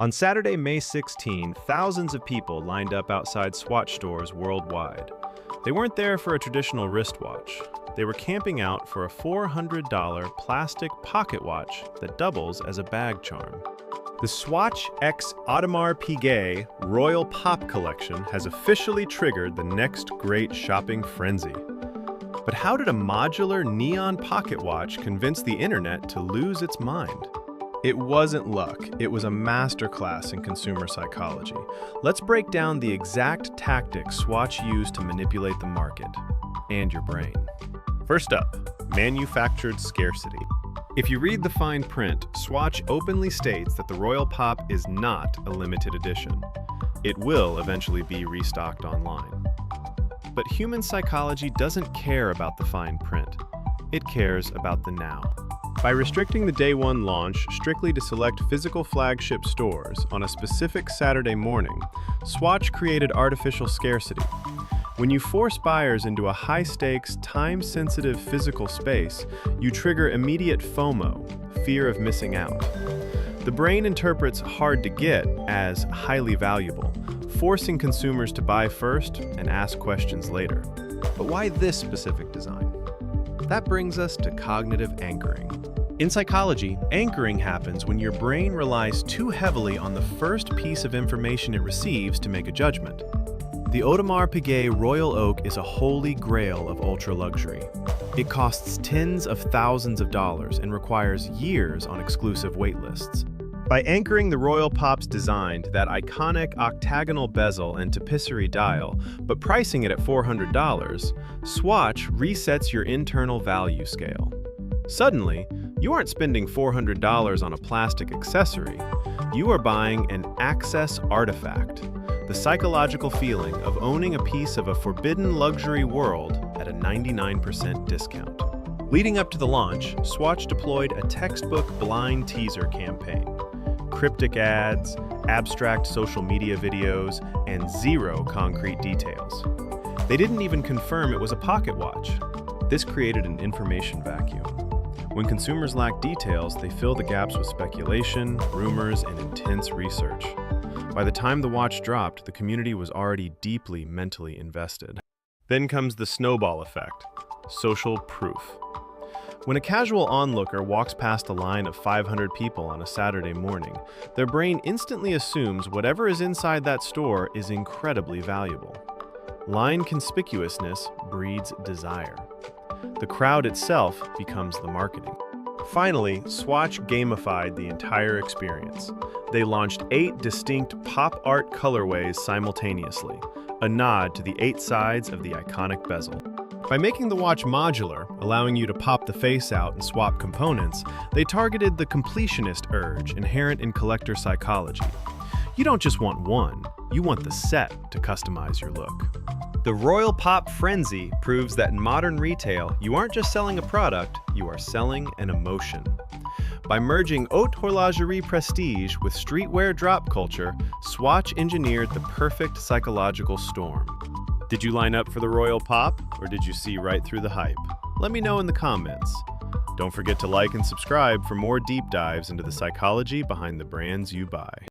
On Saturday, May 16, thousands of people lined up outside Swatch stores worldwide. They weren't there for a traditional wristwatch. They were camping out for a $400 plastic pocket watch that doubles as a bag charm. The Swatch x Audemars Piguet Royal Pop collection has officially triggered the next great shopping frenzy. But how did a modular neon pocket watch convince the internet to lose its mind? It wasn't luck, it was a masterclass in consumer psychology. Let's break down the exact tactics Swatch used to manipulate the market and your brain. First up, manufactured scarcity. If you read the fine print, Swatch openly states that the Royal Pop is not a limited edition. It will eventually be restocked online. But human psychology doesn't care about the fine print. It cares about the now. By restricting the day one launch strictly to select physical flagship stores on a specific Saturday morning, Swatch created artificial scarcity. When you force buyers into a high-stakes, time-sensitive physical space, you trigger immediate FOMO, fear of missing out. The brain interprets hard to get as highly valuable, forcing consumers to buy first and ask questions later. But why this specific design? That brings us to cognitive anchoring. In psychology, anchoring happens when your brain relies too heavily on the first piece of information it receives to make a judgment. The Audemars Piguet Royal Oak is a holy grail of ultra-luxury. It costs tens of thousands of dollars and requires years on exclusive waitlists. By anchoring the Royal Pop's design to that iconic octagonal bezel and tapisserie dial, but pricing it at $400, Swatch resets your internal value scale. Suddenly, you aren't spending $400 on a plastic accessory. You are buying an access artifact, the psychological feeling of owning a piece of a forbidden luxury world at a 99% discount. Leading up to the launch, Swatch deployed a textbook blind teaser campaign. Cryptic ads, abstract social media videos, and zero concrete details. They didn't even confirm it was a pocket watch. This created an information vacuum. When consumers lack details, they fill the gaps with speculation, rumors, and intense research. By the time the watch dropped, the community was already deeply mentally invested. Then comes the snowball effect, social proof. When a casual onlooker walks past a line of 500 people on a Saturday morning, their brain instantly assumes whatever is inside that store is incredibly valuable. Line conspicuousness breeds desire. The crowd itself becomes the marketing. Finally, Swatch gamified the entire experience. They launched 8 distinct pop art colorways simultaneously, a nod to the 8 sides of the iconic bezel. By making the watch modular, allowing you to pop the face out and swap components, they targeted the completionist urge inherent in collector psychology. You don't just want one, you want the set to customize your look. The Royal Pop frenzy proves that in modern retail, you aren't just selling a product, you are selling an emotion. By merging haute horlogerie prestige with streetwear drop culture, Swatch engineered the perfect psychological storm. Did you line up for the Royal Pop, or did you see right through the hype? Let me know in the comments. Don't forget to like and subscribe for more deep dives into the psychology behind the brands you buy.